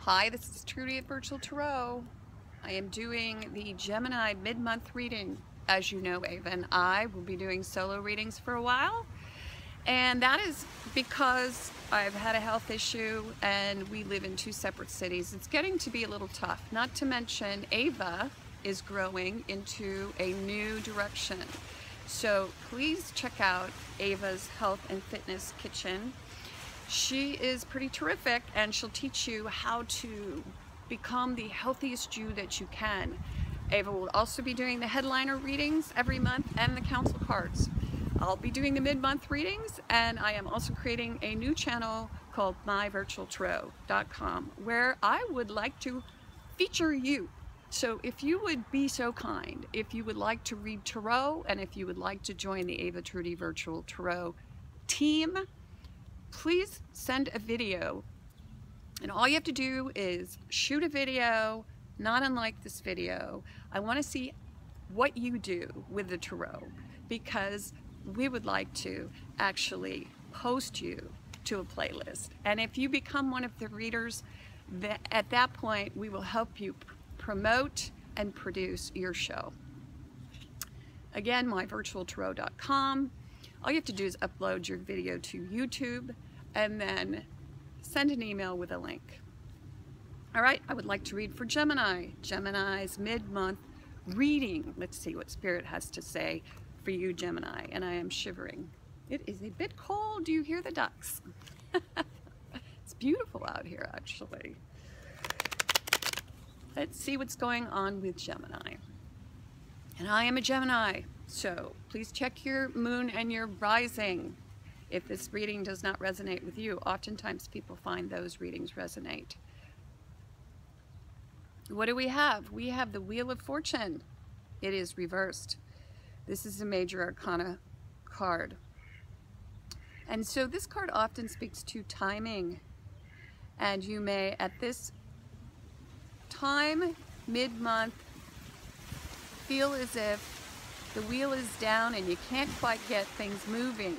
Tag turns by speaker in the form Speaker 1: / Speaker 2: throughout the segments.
Speaker 1: Hi, this is Trudy at Virtual Tarot. I am doing the Gemini mid-month reading. As you know, Ava and I will be doing solo readings for a while, and that is because I've had a health issue and we live in two separate cities. It's getting to be a little tough, not to mention Ava is growing into a new direction. So please check out Ava's Health and Fitness Kitchen. She is pretty terrific, and she'll teach you how to become the healthiest you that you can. Ava will also be doing the headliner readings every month and the council cards. I'll be doing the mid-month readings, and I am also creating a new channel called myvirtualtarot.com where I would like to feature you. So if you would be so kind, if you would like to read tarot, and if you would like to join the Ava Trudy Virtual Tarot team, please send a video, and all you have to do is shoot a video not unlike this video. I want to see what you do with the tarot, because we would like to actually post you to a playlist, and if you become one of the readers, at that point we will help you promote and produce your show. Again, myvirtualtarot.com. All you have to do is upload your video to YouTube and then send an email with a link. All right, I would like to read for Gemini. Gemini's mid-month reading. Let's see what Spirit has to say for you, Gemini. And I am shivering. It is a bit cold. Do you hear the ducks? It's beautiful out here, actually. Let's see what's going on with Gemini. And I am a Gemini, so please check your moon and your rising if this reading does not resonate with you. Oftentimes people find those readings resonate. What do we have? We have the Wheel of Fortune. It is reversed. This is a major arcana card. And so this card often speaks to timing. And you may, at this time, mid-month, feel as if the wheel is down and you can't quite get things moving.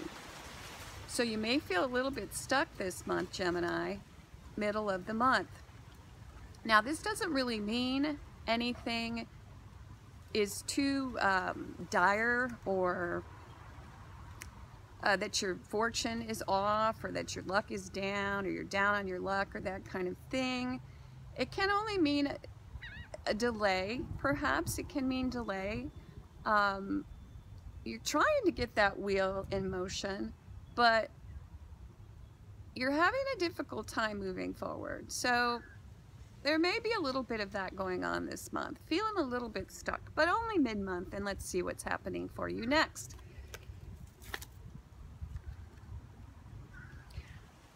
Speaker 1: So you may feel a little bit stuck this month, Gemini, middle of the month. Now, this doesn't really mean anything is too dire, or that your fortune is off, or that your luck is down, or you're down on your luck, or that kind of thing. It can only mean a delay, perhaps. It can mean delay. You're trying to get that wheel in motion, but you're having a difficult time moving forward. So there may be a little bit of that going on this month. Feeling a little bit stuck, but only mid-month, and let's see what's happening for you next.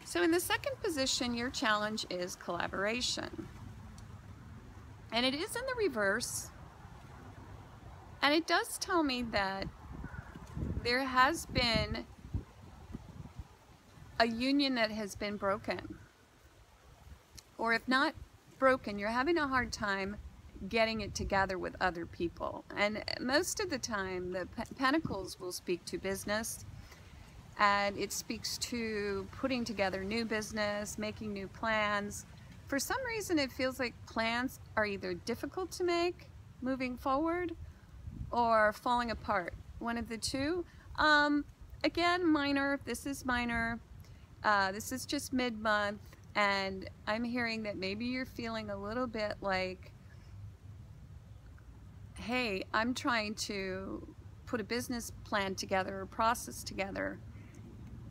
Speaker 1: So in the second position, your challenge is collaboration. And it is in the reverse. And it does tell me that there has been a union that has been broken. Or if not broken, you're having a hard time getting it together with other people. And most of the time, the Pentacles will speak to business. And it speaks to putting together new business, making new plans. For some reason, it feels like plans are either difficult to make moving forward or falling apart. One of the two. Again, minor. This is minor. This is just mid-month. And I'm hearing that maybe you're feeling a little bit like, hey, I'm trying to put a business plan together, a process together,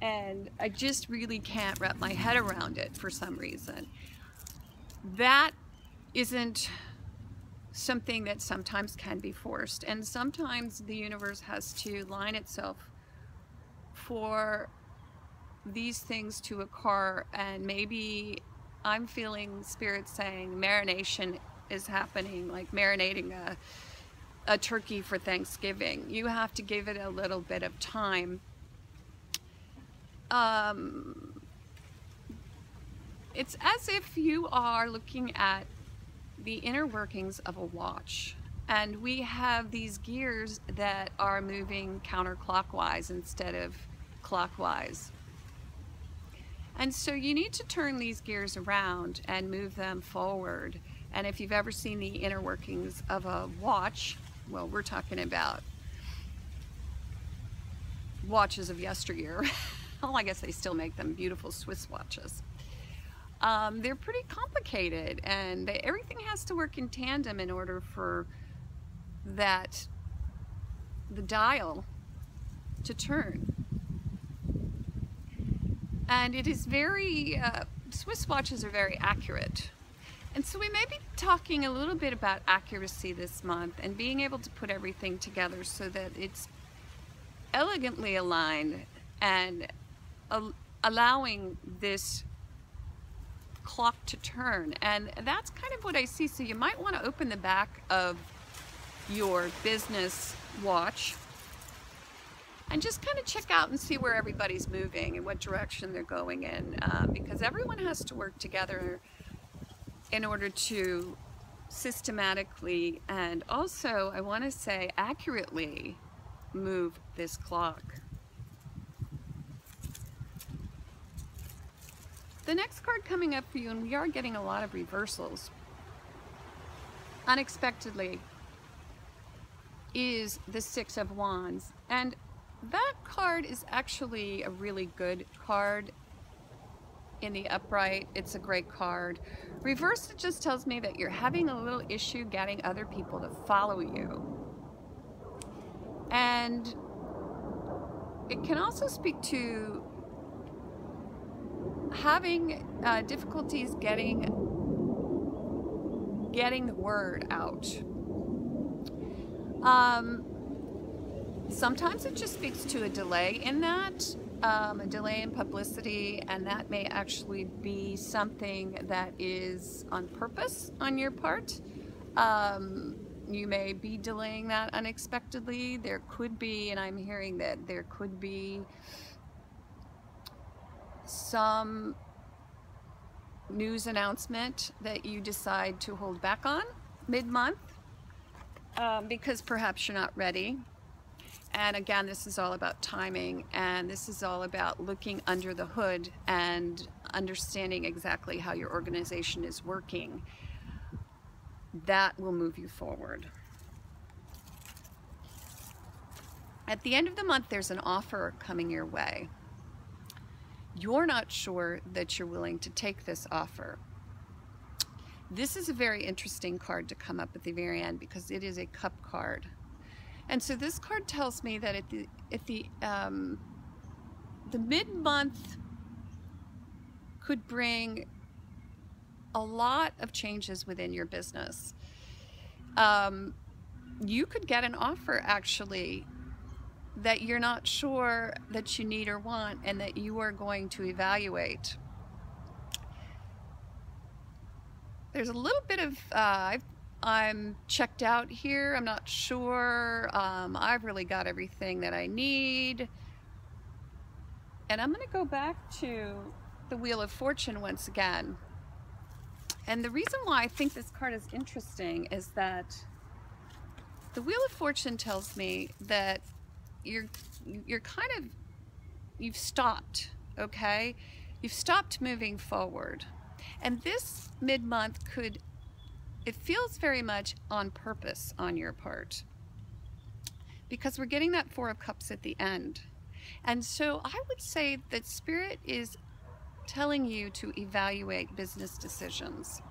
Speaker 1: and I just really can't wrap my head around it for some reason. That isn't something that sometimes can be forced, and sometimes the universe has to line itself for these things to occur. And maybe I'm feeling Spirit saying marination is happening, like marinating a turkey for Thanksgiving. You have to give it a little bit of time. It's as if you are looking at the inner workings of a watch, and we have these gears that are moving counterclockwise instead of clockwise. And so you need to turn these gears around and move them forward. And if you've ever seen the inner workings of a watch, well, we're talking about watches of yesteryear. Well, I guess they still make them, beautiful Swiss watches. They're pretty complicated, and everything has to work in tandem in order for the dial to turn. And it is very, Swiss watches are very accurate. And so we may be talking a little bit about accuracy this month and being able to put everything together so that it's elegantly aligned and allowing this clock to turn. And that's kind of what I see. So you might want to open the back of your business watch and just kind of check out and see where everybody's moving and what direction they're going in, because everyone has to work together in order to systematically and also, I want to say, accurately move this clock. The next card coming up for you, and we are getting a lot of reversals unexpectedly, is the Six of Wands. And that card is actually a really good card in the upright. It's a great card. Reversed, it just tells me that you're having a little issue getting other people to follow you. And it can also speak to having difficulties getting the word out. Sometimes it just speaks to a delay in that, a delay in publicity, and that may actually be something that is on purpose on your part. You may be delaying that unexpectedly. There could be, and I'm hearing that there could be some news announcement that you decide to hold back on mid-month because perhaps you're not ready. And again, this is all about timing, and this is all about looking under the hood and understanding exactly how your organization is working. That will move you forward. At the end of the month, there's an offer coming your way. You're not sure that you're willing to take this offer. This is a very interesting card to come up at the very end because it is a cup card. And so this card tells me that the mid-month could bring a lot of changes within your business. You could get an offer actually that you're not sure that you need or want, and that you are going to evaluate. There's a little bit of I'm checked out here, I'm not sure, I've really got everything that I need. And I'm going to go back to the Wheel of Fortune once again. And the reason why I think this card is interesting is that the Wheel of Fortune tells me that you're kind of, you've stopped, okay? You've stopped moving forward. And this mid-month could, it feels very much on purpose on your part, because we're getting that Four of Cups at the end. And so I would say that Spirit is telling you to evaluate business decisions.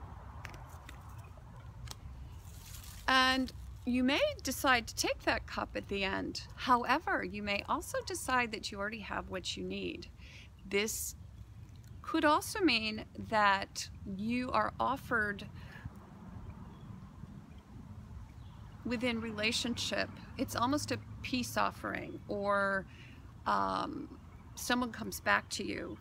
Speaker 1: And you may decide to take that cup at the end. However, you may also decide that you already have what you need. This could also mean that you are offered within relationship, it's almost a peace offering, or someone comes back to you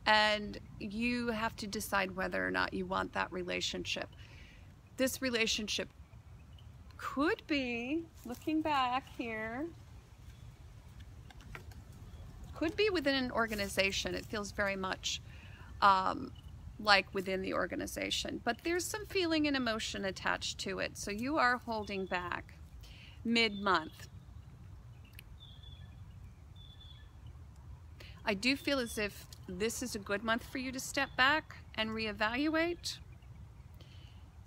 Speaker 1: and you have to decide whether or not you want that relationship. This relationship could be, looking back here, could be within an organization. It feels very much like within the organization, but there's some feeling and emotion attached to it. So you are holding back mid-month. I do feel as if this is a good month for you to step back and reevaluate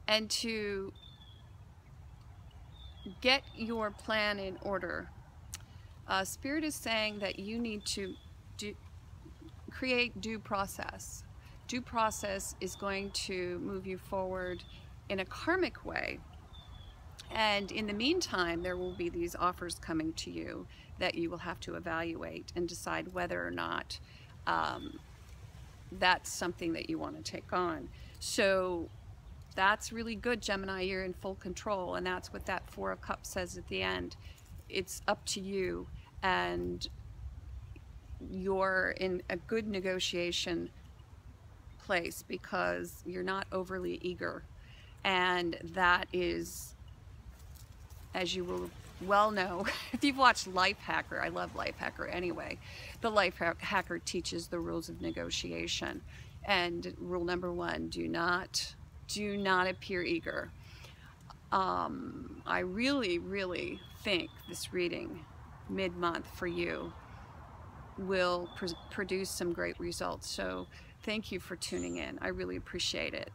Speaker 1: and to get your plan in order. Spirit is saying that you need to create due process. Due process is going to move you forward in a karmic way. And in the meantime, there will be these offers coming to you that you will have to evaluate and decide whether or not that's something that you want to take on. So that's really good, Gemini. You're in full control, and that's what that Four of Cups says at the end. It's up to you, and you're in a good negotiation place because you're not overly eager. And that is, as you will well know, if you've watched Life Hacker, I love Life Hacker anyway, the Life Hacker teaches the rules of negotiation. And rule number 1, do not appear eager. I really think this reading mid-month for you will produce some great results. So thank you for tuning in. I really appreciate it.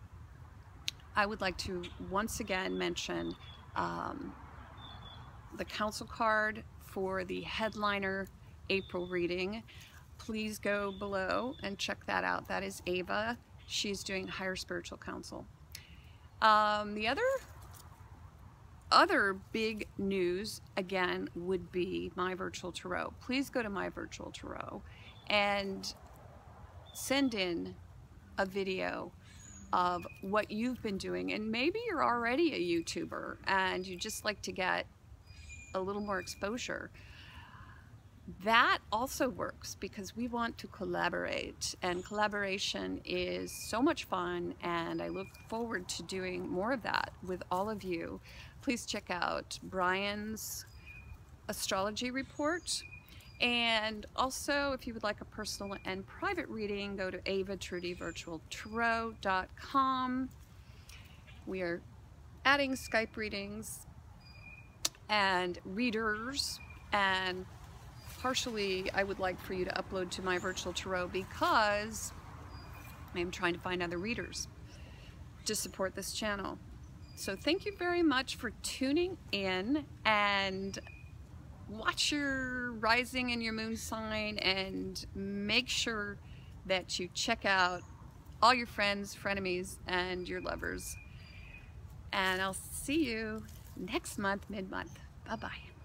Speaker 1: I would like to once again mention the council card for the headliner April reading. Please go below and check that out. That is Ava. She's doing higher spiritual counsel. The other big news again would be my virtual tarot. Please go to my virtual tarot and send in a video of what you've been doing. And maybe you're already a YouTuber and you just like to get a little more exposure. That also works because we want to collaborate, and collaboration is so much fun, and I look forward to doing more of that with all of you. Please check out Brian's astrology report, and also if you would like a personal and private reading, go to avatrudyvirtualtarot.com. We are adding Skype readings and readers, and partially I would like for you to upload to my virtual tarot because I am trying to find other readers to support this channel. So thank you very much for tuning in, and watch your rising and your moon sign, and make sure that you check out all your friends, frenemies, and your lovers. And I'll see you next month, mid-month. Bye-bye.